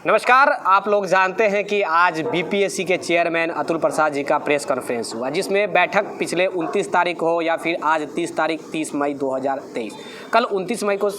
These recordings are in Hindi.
नमस्कार। आप लोग जानते हैं कि आज बीपीएससी के चेयरमैन अतुल प्रसाद जी का प्रेस कॉन्फ्रेंस हुआ, जिसमें बैठक पिछले 29 तारीख हो या फिर आज 30 मई 2023। कल 29 मई को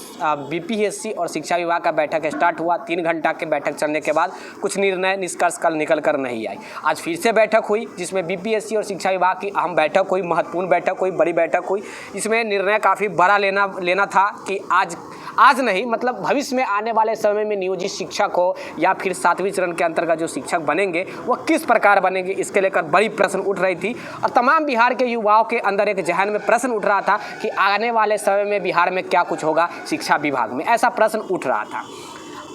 बीपीएससी और शिक्षा विभाग का बैठक स्टार्ट हुआ। 3 घंटा के बैठक चलने के बाद कुछ निर्णय निष्कर्ष कल निकल कर नहीं आई। आज फिर से बैठक हुई, जिसमें बीपीएससी और शिक्षा विभाग की अहम बैठक हुई, महत्वपूर्ण बैठक हुई, बड़ी बैठक हुई। इसमें निर्णय काफ़ी बड़ा लेना था कि आज नहीं, मतलब भविष्य में आने वाले समय में नियोजित शिक्षक हो या फिर 7वीं चरण के अंतर्गत जो शिक्षक बनेंगे वह किस प्रकार बनेंगे, इसके लेकर बड़ी प्रश्न उठ रही थी। और तमाम बिहार के युवाओं के अंदर एक जहन में प्रश्न उठ रहा था कि आने वाले समय में बिहार में क्या कुछ होगा शिक्षा विभाग में, ऐसा प्रश्न उठ रहा था।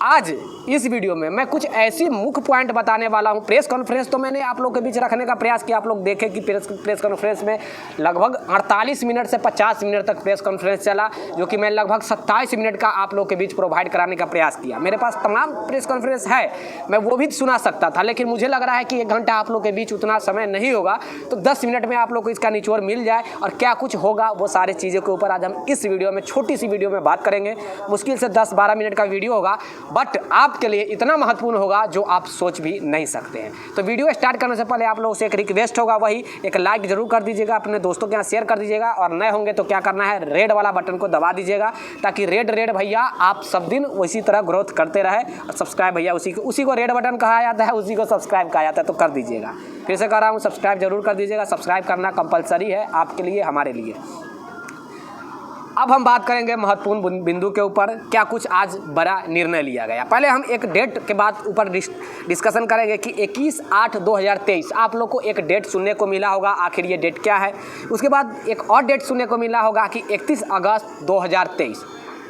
आज इस वीडियो में मैं कुछ ऐसी मुख्य पॉइंट बताने वाला हूं। प्रेस कॉन्फ्रेंस तो मैंने आप लोग के बीच रखने का प्रयास किया। आप लोग देखें कि प्रेस कॉन्फ्रेंस में लगभग 48 मिनट से 50 मिनट तक प्रेस कॉन्फ्रेंस चला, जो कि मैं लगभग 27 मिनट का आप लोग के बीच प्रोवाइड कराने का प्रयास किया। मेरे पास तमाम प्रेस कॉन्फ्रेंस है, मैं वो भी सुना सकता था, लेकिन मुझे लग रहा है कि 1 घंटा आप लोग के बीच उतना समय नहीं होगा, तो 10 मिनट में आप लोग को इसका निचोड़ मिल जाए और क्या कुछ होगा वो सारी चीज़ों के ऊपर आज हम इस वीडियो में, छोटी सी वीडियो में बात करेंगे। मुश्किल से 10-12 मिनट का वीडियो होगा, बट आपके लिए इतना महत्वपूर्ण होगा जो आप सोच भी नहीं सकते हैं। तो वीडियो स्टार्ट करने से पहले आप लोगों से एक रिक्वेस्ट होगा, वही एक लाइक जरूर कर दीजिएगा, अपने दोस्तों के यहाँ शेयर कर दीजिएगा, और नए होंगे तो क्या करना है, रेड वाला बटन को दबा दीजिएगा, ताकि रेड भैया आप सब दिन उसी तरह ग्रोथ करते रहे। और सब्सक्राइब भैया उसी को रेड बटन कहा जाता है, उसी को सब्सक्राइब कहा जाता है, तो कर दीजिएगा। फिर से कह रहा हूँ, सब्सक्राइब जरूर कर दीजिएगा। सब्सक्राइब करना कंपलसरी है आपके लिए, हमारे लिए। अब हम बात करेंगे महत्वपूर्ण बिंदु के ऊपर, क्या कुछ आज बड़ा निर्णय लिया गया। पहले हम एक डेट के बाद ऊपर डिस्कशन करेंगे कि 21/8/2023 आप लोग को एक डेट सुनने को मिला होगा। आखिर ये डेट क्या है? उसके बाद एक और डेट सुनने को मिला होगा कि 31 अगस्त 2023,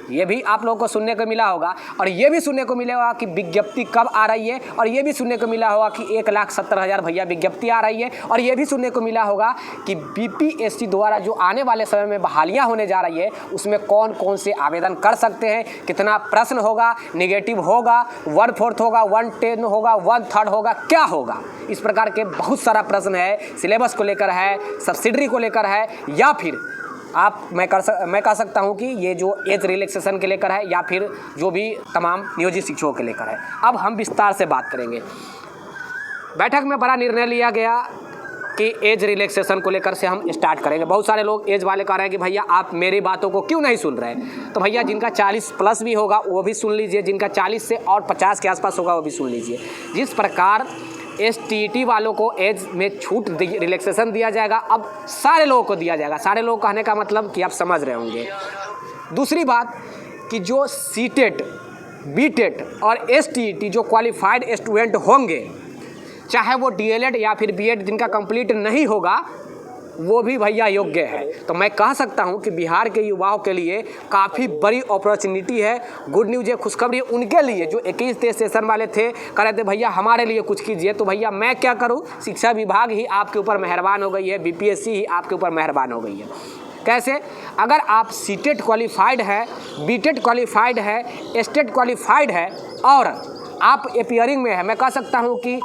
ये भी आप लोगों को सुनने को मिला होगा। और ये भी सुनने को मिलेगा कि विज्ञप्ति कब आ रही है, और ये भी सुनने को मिला होगा कि 1,70,000 भैया विज्ञप्ति आ रही है। और ये भी सुनने को मिला होगा कि बीपीएससी द्वारा जो आने वाले समय में बहालियां होने जा रही है, उसमें कौन कौन से आवेदन कर सकते हैं, कितना प्रश्न होगा, निगेटिव होगा, 1/4 होगा, 1/10 होगा, 1/3 होगा, क्या होगा। इस प्रकार के बहुत सारा प्रश्न है, सिलेबस को लेकर है, सब्सिडरी को लेकर है, या फिर मैं कह सकता हूं कि ये जो एज रिलैक्सेशन के लेकर है, या फिर जो भी तमाम नियोजित शिक्षकों के लेकर है। अब हम विस्तार से बात करेंगे। बैठक में बड़ा निर्णय लिया गया कि एज रिलैक्सेशन को लेकर से हम स्टार्ट करेंगे। बहुत सारे लोग एज वाले कह रहे हैं कि भैया आप मेरी बातों को क्यों नहीं सुन रहे हैं। तो भैया जिनका 40 प्लस भी होगा वो भी सुन लीजिए, जिनका 40 से और 50 के आसपास होगा वो भी सुन लीजिए। जिस प्रकार STET वालों को एज में छूट रिलैक्सेशन दिया जाएगा, अब सारे लोगों को दिया जाएगा। सारे लोग कहने का मतलब कि आप समझ रहे होंगे। दूसरी बात कि जो CTET, BTET और STET जो क्वालिफाइड स्टूडेंट होंगे, चाहे वो DLED या फिर BEd जिनका कंप्लीट नहीं होगा, वो भी भैया योग्य है। तो मैं कह सकता हूं कि बिहार के युवाओं के लिए काफ़ी बड़ी अपॉर्चुनिटी है। गुड न्यूज़ है, खुशखबरी है उनके लिए जो 21 सेशन वाले थे, कह रहे थे भैया हमारे लिए कुछ कीजिए। तो भैया मैं क्या करूं, शिक्षा विभाग ही आपके ऊपर मेहरबान हो गई है, बीपीएससी ही आपके ऊपर मेहरबान हो गई है। कैसे? अगर आप CTET क्वालिफाइड है, BTET क्वालिफाइड है, STET क्वालिफाइड है और आप अपीयरिंग में है, मैं कह सकता हूँ कि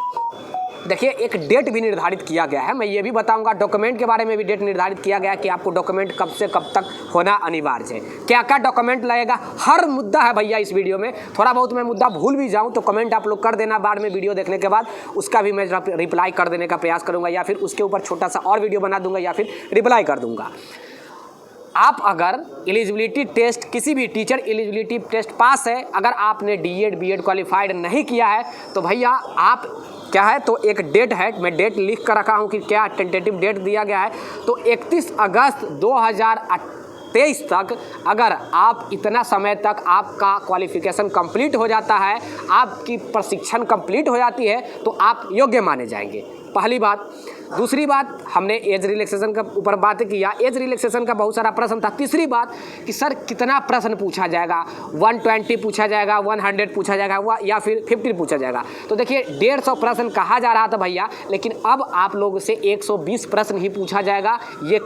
देखिए एक डेट भी निर्धारित किया गया है। मैं ये भी बताऊंगा, डॉक्यूमेंट के बारे में भी डेट निर्धारित किया गया है कि आपको डॉक्यूमेंट कब से कब तक होना अनिवार्य है, क्या क्या डॉक्यूमेंट लगेगा, हर मुद्दा है भैया इस वीडियो में। थोड़ा बहुत मैं मुद्दा भूल भी जाऊं तो कमेंट आप लोग कर देना, बाद में वीडियो देखने के बाद उसका भी मैं रिप्लाई कर देने का प्रयास करूँगा, या फिर उसके ऊपर छोटा सा और वीडियो बना दूंगा, या फिर रिप्लाई कर दूँगा। आप अगर एलिजिबिलिटी टेस्ट, किसी भी टीचर एलिजिबिलिटी टेस्ट पास है, अगर आपने DED BEd क्वालिफाइड नहीं किया है, तो भैया आप क्या है, तो एक डेट है, मैं डेट लिख कर रखा हूँ कि क्या टेंटेटिव डेट दिया गया है। तो 31 अगस्त 2023 तक अगर आप इतना समय तक आपका क्वालिफिकेशन कंप्लीट हो जाता है, आपकी प्रशिक्षण कंप्लीट हो जाती है, तो आप योग्य माने जाएंगे। पहली बात। दूसरी बात, हमने एज रिलैक्सेशन के ऊपर बात किया, एज रिलैक्सेशन का बहुत सारा प्रश्न था। तीसरी बात कि सर कितना प्रश्न पूछा जाएगा, 120 पूछा जाएगा, 100 पूछा जाएगा, या फिर 50 पूछा जाएगा। तो देखिए 150 प्रश्न कहा जा रहा था भैया, लेकिन अब आप लोगों से 120 प्रश्न ही पूछा जाएगा। ये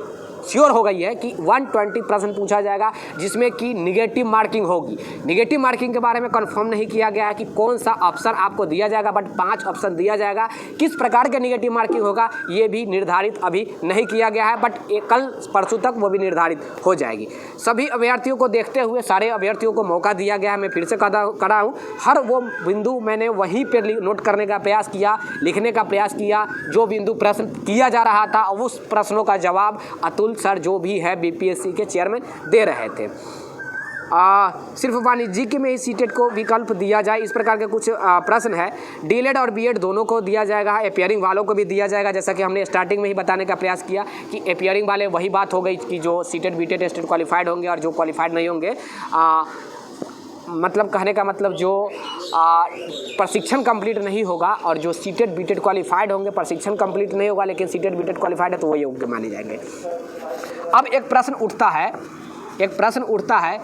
श्योर हो गई है कि 120 प्रश्न पूछा जाएगा जिसमें कि निगेटिव मार्किंग होगी। निगेटिव मार्किंग के बारे में कंफर्म नहीं किया गया है कि कौन सा ऑप्शन आपको दिया जाएगा, बट 5 ऑप्शन दिया जाएगा। किस प्रकार के निगेटिव मार्किंग होगा ये भी निर्धारित अभी नहीं किया गया है, बट कल परसों तक वो भी निर्धारित हो जाएगी। सभी अभ्यर्थियों को देखते हुए सारे अभ्यर्थियों को मौका दिया गया है। मैं फिर से करा हूँ, हर वो बिंदु मैंने वहीं पर नोट करने का प्रयास किया, लिखने का प्रयास किया। जो बिंदु प्रश्न किया जा रहा था उस प्रश्नों का जवाब अतुल सर जो भी है बीपीएससी के चेयरमैन दे रहे थे। सिर्फ वाणिज्यिक में ही सीटेट को विकल्प दिया जाए, इस प्रकार के कुछ प्रश्न है। डीएलएड और बीएड दोनों को दिया जाएगा, अपियरिंग वालों को भी दिया जाएगा। जैसा कि हमने स्टार्टिंग में ही बताने का प्रयास किया कि अपियरिंग वाले वही बात हो गई कि जो सीटेट बीटेट स्टेट क्वालिफाइड होंगे और जो क्वालिफाइड नहीं होंगे, मतलब कहने का मतलब जो प्रशिक्षण कंप्लीट नहीं होगा और जो सीटेट बीटेट क्वालिफाइड होंगे, प्रशिक्षण कंप्लीट नहीं होगा लेकिन सीटेट बीटेट क्वालिफाइड है तो वो योग्य माने जाएंगे। अब एक प्रश्न उठता है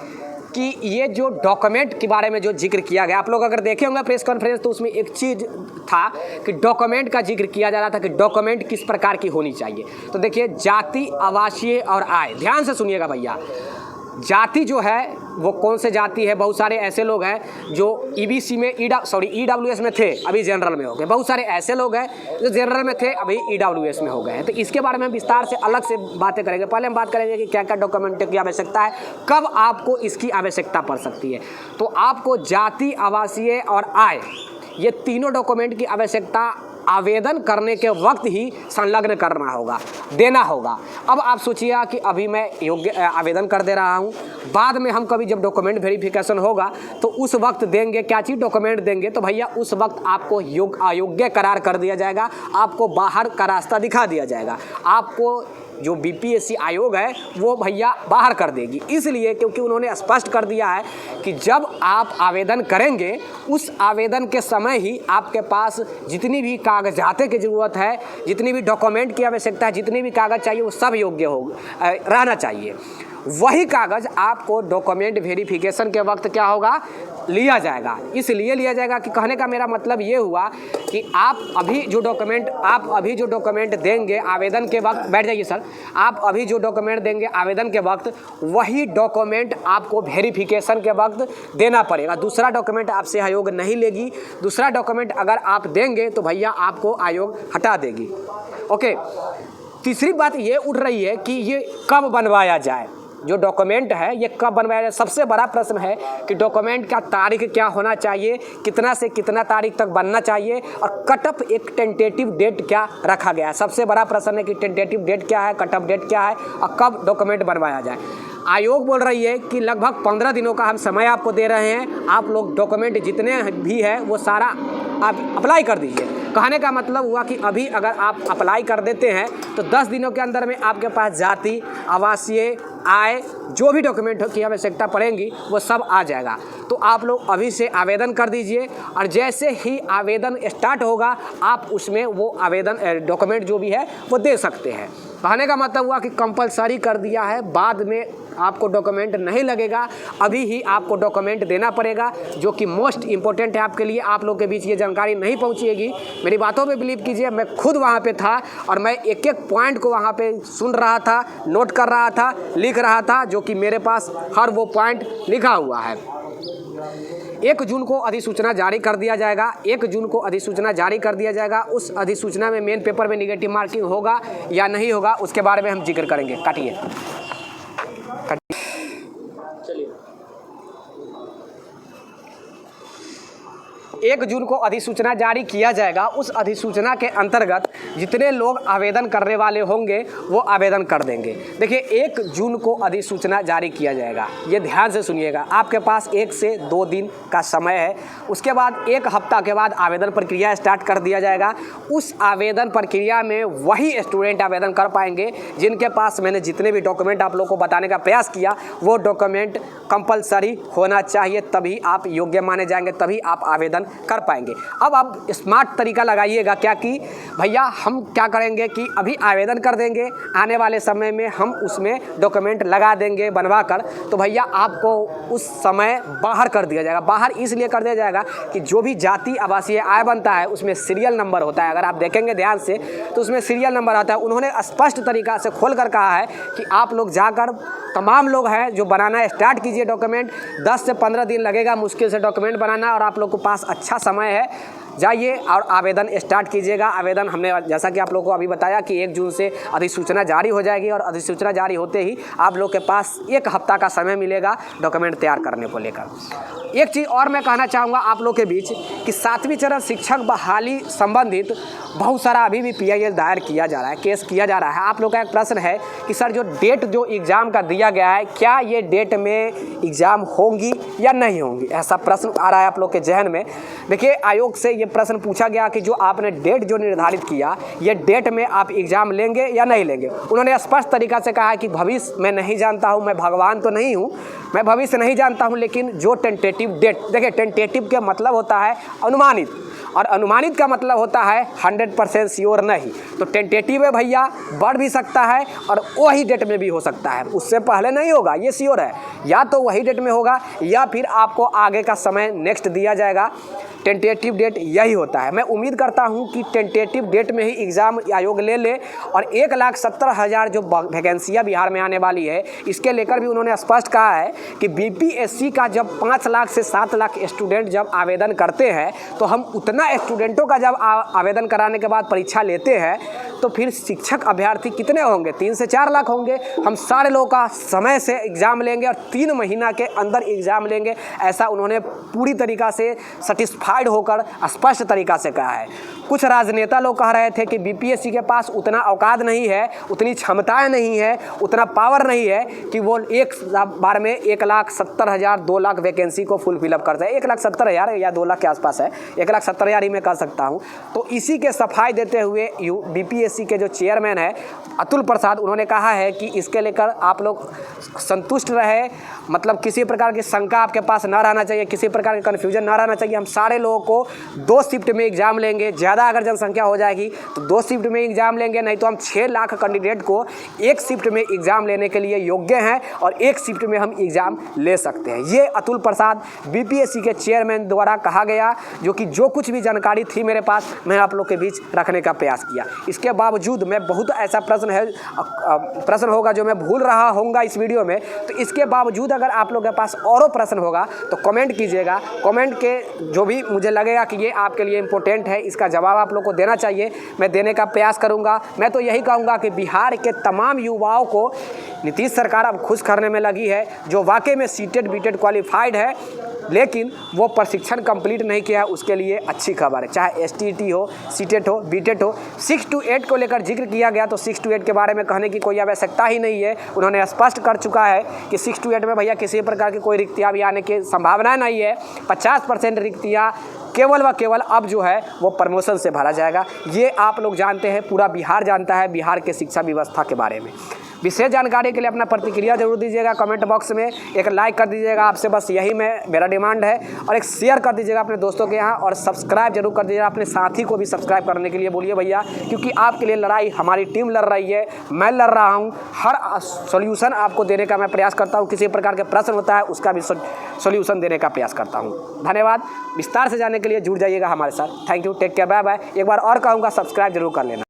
कि ये जो डॉक्यूमेंट के बारे में जो जिक्र किया गया, आप लोग अगर देखे होंगे प्रेस कॉन्फ्रेंस तो उसमें एक चीज़ था कि डॉक्यूमेंट का जिक्र किया जा रहा था कि डॉक्यूमेंट किस प्रकार की होनी चाहिए। तो देखिए, जाति, आवासीय और आय, ध्यान से सुनिएगा भैया। जाति जो है वो कौन से जाति है, बहुत सारे ऐसे लोग हैं जो ईबीसी में ईडब्ल्यूएस में थे, अभी जनरल में हो गए। बहुत सारे ऐसे लोग हैं जो जनरल में थे, अभी ईडब्ल्यूएस में हो गए हैं। तो इसके बारे में विस्तार से अलग से बातें करेंगे। पहले हम बात करेंगे कि क्या क्या डॉक्यूमेंट की आवश्यकता है, कब आपको इसकी आवश्यकता पड़ सकती है। तो आपको जाति, आवासीय और आय, ये तीनों डॉक्यूमेंट की आवश्यकता आवेदन करने के वक्त ही संलग्न करना होगा, देना होगा। अब आप सोचिए कि अभी मैं योग्य आवेदन कर दे रहा हूँ, बाद में हम कभी जब डॉक्यूमेंट वेरिफिकेशन होगा तो उस वक्त देंगे क्या चीज़, डॉक्यूमेंट देंगे। तो भैया उस वक्त आपको अयोग्य करार कर दिया जाएगा, आपको बाहर का रास्ता दिखा दिया जाएगा, आपको जो बीपीएससी आयोग है वो भैया बाहर कर देगी। इसलिए क्योंकि उन्होंने स्पष्ट कर दिया है कि जब आप आवेदन करेंगे उस आवेदन के समय ही आपके पास जितनी भी कागजात की ज़रूरत है, जितनी भी डॉक्यूमेंट की आवश्यकता है, जितनी भी कागज़ चाहिए वो सब योग्य हो रहना चाहिए। वही कागज़ आपको डॉक्यूमेंट वेरिफिकेशन के वक्त क्या होगा, लिया जाएगा। इसलिए लिया जाएगा कि कहने का मेरा मतलब ये हुआ कि आप अभी जो डॉक्यूमेंट देंगे आवेदन के वक्त, बैठ जाइए सर, आप अभी जो डॉक्यूमेंट देंगे आवेदन के वक्त वही डॉक्यूमेंट आपको वेरिफिकेशन के वक्त देना पड़ेगा। दूसरा डॉक्यूमेंट आपसे आयोग नहीं लेगी। दूसरा डॉक्यूमेंट अगर आप देंगे तो भैया आपको आयोग हटा देगी। ओके, तीसरी बात ये उठ रही है कि ये कब बनवाया जाए, जो डॉक्यूमेंट है ये कब बनवाया जाए। सबसे बड़ा प्रश्न है कि डॉक्यूमेंट का तारीख क्या होना चाहिए, कितना से कितना तारीख तक बनना चाहिए, और कट ऑफ एक टेंटेटिव डेट क्या रखा गया है। सबसे बड़ा प्रश्न है कि टेंटेटिव डेट क्या है, कट ऑफ डेट क्या है और कब डॉक्यूमेंट बनवाया जाए। आयोग बोल रही है कि लगभग 15 दिनों का हम समय आपको दे रहे हैं, आप लोग डॉक्यूमेंट जितने भी है वो सारा आप अप्लाई कर दीजिए। कहने का मतलब हुआ कि अभी अगर आप अप्लाई कर देते हैं तो 10 दिनों के अंदर में आपके पास जाति, आवासीय, आय, जो भी डॉक्यूमेंट की आवश्यकता पड़ेंगी वो सब आ जाएगा। तो आप लोग अभी से आवेदन कर दीजिए और जैसे ही आवेदन स्टार्ट होगा आप उसमें वो आवेदन डॉक्यूमेंट जो भी है वो दे सकते हैं। कहने का मतलब हुआ कि कंपलसरी कर दिया है, बाद में आपको डॉक्यूमेंट नहीं लगेगा, अभी ही आपको डॉक्यूमेंट देना पड़ेगा, जो कि मोस्ट इम्पोर्टेंट है आपके लिए। आप लोग के बीच ये जानकारी नहीं पहुंचेगी, मेरी बातों पे बिलीव कीजिए। मैं खुद वहाँ पे था और मैं एक एक पॉइंट को वहाँ पे सुन रहा था, नोट कर रहा था, लिख रहा था, जो कि मेरे पास हर वो पॉइंट लिखा हुआ है। 1 जून को अधिसूचना जारी कर दिया जाएगा। 1 जून को अधिसूचना जारी कर दिया जाएगा। उस अधिसूचना में मेन पेपर में निगेटिव मार्किंग होगा या नहीं होगा उसके बारे में हम जिक्र करेंगे। काटिए। 1 जून को अधिसूचना जारी किया जाएगा। उस अधिसूचना के अंतर्गत जितने लोग आवेदन करने वाले होंगे वो आवेदन कर देंगे। देखिए, 1 जून को अधिसूचना जारी किया जाएगा, ये ध्यान से सुनिएगा। आपके पास 1 से 2 दिन का समय है। उसके बाद 1 हफ्ता के बाद आवेदन प्रक्रिया स्टार्ट कर दिया जाएगा। उस आवेदन प्रक्रिया में वही स्टूडेंट आवेदन कर पाएंगे जिनके पास मैंने जितने भी डॉक्यूमेंट आप लोग को बताने का प्रयास किया वो डॉक्यूमेंट कंपलसरी होना चाहिए, तभी आप योग्य माने जाएंगे, तभी आप आवेदन कर पाएंगे। अब आप स्मार्ट तरीका लगाइएगा क्या कि भैया हम क्या करेंगे कि अभी आवेदन कर देंगे, आने वाले समय में हम उसमें डॉक्यूमेंट लगा देंगे बनवा कर, तो भैया आपको उस समय बाहर कर दिया जाएगा। बाहर इसलिए कर दिया जाएगा कि जो भी जाति आवासीय आय बनता है उसमें सीरियल नंबर होता है। अगर आप देखेंगे ध्यान से तो उसमें सीरियल नंबर आता है। उन्होंने स्पष्ट तरीका से खोल कर कहा है कि आप लोग जाकर तमाम लोग हैं जो बनाना स्टार्ट कीजिए डॉक्यूमेंट। 10 से 15 दिन लगेगा मुश्किल से डॉक्यूमेंट बनाना, और आप लोग के पास अच्छा समय है, जाइए और आवेदन स्टार्ट कीजिएगा। आवेदन हमने जैसा कि आप लोगों को अभी बताया कि 1 जून से अधिसूचना जारी हो जाएगी, और अधिसूचना जारी होते ही आप लोग के पास 1 हफ्ता का समय मिलेगा डॉक्यूमेंट तैयार करने को लेकर। एक चीज़ और मैं कहना चाहूँगा आप लोग के बीच कि 7वीं चरण शिक्षक बहाली संबंधित बहुत सारा अभी भी PIL दायर किया जा रहा है, केस किया जा रहा है। आप लोग का एक प्रश्न है कि सर जो डेट जो एग्ज़ाम का दिया गया है, क्या ये डेट में एग्ज़ाम होंगी या नहीं होंगी, ऐसा प्रश्न आ रहा है आप लोग के जहन में। देखिए आयोग से ये प्रश्न पूछा गया कि जो आपने डेट जो निर्धारित किया, ये डेट में आप एग्ज़ाम लेंगे या नहीं लेंगे। उन्होंने स्पष्ट तरीक़ा से कहा है कि भविष्य मैं नहीं जानता हूँ, मैं भगवान तो नहीं हूँ, मैं भविष्य नहीं जानता हूँ, लेकिन जो टेंटेटिव डेट, देखिए टेंटेटिव का मतलब होता है अनुमानित, और अनुमानित का मतलब होता है 100% श्योर नहीं। तो टेंटेटिव है भैया, बढ़ भी सकता है और वही डेट में भी हो सकता है, उससे पहले नहीं होगा, ये श्योर है। या तो वही डेट में होगा या फिर आपको आगे का समय नेक्स्ट दिया जाएगा। टेंटेटिव डेट यही होता है। मैं उम्मीद करता हूं कि टेंटेटिव डेट में ही एग्ज़ाम आयोग ले ले, और 1,70,000 जो वैकेंसियाँ बिहार में आने वाली है, इसके लेकर भी उन्होंने स्पष्ट कहा है कि BPSC का जब 5 लाख से 7 लाख स्टूडेंट जब आवेदन करते हैं, तो हम उतना स्टूडेंटों का जब आवेदन कराने के बाद परीक्षा लेते हैं, तो फिर शिक्षक अभ्यर्थी कितने होंगे, 3 से 4 लाख होंगे। हम सारे लोगों का समय से एग्ज़ाम लेंगे और 3 महीना के अंदर एग्ज़ाम लेंगे, ऐसा उन्होंने पूरी तरीक़ा से सेटिस्फाइड होकर स्पष्ट तरीक़ा से कहा है। कुछ राजनेता लोग कह रहे थे कि BPSC के पास उतना औकात नहीं है, उतनी क्षमताएं नहीं है, उतना पावर नहीं है कि वो एक बार में 1,70,000 2 लाख वैकेंसी को फुल फिलअप कर सके। 1,70,000 या 2 लाख के आसपास है, 1,70,000 ही मैं कर सकता हूं। तो इसी के सफाई देते हुए BPSC के जो चेयरमैन है अतुल प्रसाद, उन्होंने कहा है कि इसके लेकर आप लोग संतुष्ट रहे, मतलब किसी प्रकार की शंका आपके पास ना रहना चाहिए, किसी प्रकार का कन्फ्यूजन ना रहना चाहिए। हम सारे लोगों को 2 शिफ्ट में एग्ज़ाम लेंगे, ज़्यादा अगर जनसंख्या हो जाएगी तो 2 शिफ्ट में एग्ज़ाम लेंगे, नहीं तो हम 6 लाख कैंडिडेट को 1 शिफ्ट में एग्ज़ाम लेने के लिए योग्य हैं और 1 शिफ्ट में हम एग्ज़ाम ले सकते हैं। ये अतुल प्रसाद BPSC के चेयरमैन द्वारा कहा गया, जो कुछ भी जानकारी थी मेरे पास, मैं आप लोग के बीच रखने का प्रयास किया। इसके बावजूद मैं बहुत ऐसा प्रश्न होगा जो मैं भूल रहा होऊंगा इस वीडियो में, तो इसके बावजूद अगर आप लोग के पास और प्रश्न होगा तो कमेंट कीजिएगा। कमेंट के जो भी मुझे लगेगा कि ये आपके लिए इम्पोर्टेंट है, इसका जवाब आप लोग को देना चाहिए, मैं देने का प्रयास करूंगा। मैं तो यही कहूंगा कि बिहार के तमाम युवाओं को नीतीश सरकार अब खुश करने में लगी है, जो वाकई में सीटेट बीटेट क्वालिफाइड है, लेकिन वो प्रशिक्षण कंप्लीट नहीं किया है, उसके लिए अच्छी खबर है। चाहे STET हो, सीटेट हो, बीटेट हो। 6 to 8 को लेकर जिक्र किया गया, तो 6 to 8 के बारे में कहने की कोई आवश्यकता ही नहीं है। उन्होंने स्पष्ट कर चुका है कि 6 to 8 में भैया किसी प्रकार की कोई रिक्तियाँ भी आने की संभावना नहीं है। 50% रिक्तियाँ केवल व केवल अब जो है वो प्रमोशन से भरा जाएगा। ये आप लोग जानते हैं, पूरा बिहार जानता है बिहार के शिक्षा व्यवस्था के बारे में। विशेष जानकारी के लिए अपना प्रतिक्रिया जरूर दीजिएगा कमेंट बॉक्स में, एक लाइक कर दीजिएगा, आपसे बस यही मेरा डिमांड है, और एक शेयर कर दीजिएगा अपने दोस्तों के यहाँ, और सब्सक्राइब जरूर कर दीजिएगा। अपने साथी को भी सब्सक्राइब करने के लिए बोलिए भैया, क्योंकि आपके लिए लड़ाई हमारी टीम लड़ रही है, मैं लड़ रहा हूँ। हर सोल्यूशन आपको देने का मैं प्रयास करता हूँ, किसी प्रकार के प्रश्न होता है उसका भी सोल्यूशन देने का प्रयास करता हूँ। धन्यवाद। विस्तार से जानने के लिए जुड़ जाइएगा हमारे साथ। Thank you, take care, bye bye. एक बार और कहूँगा सब्सक्राइब जरूर कर लेना।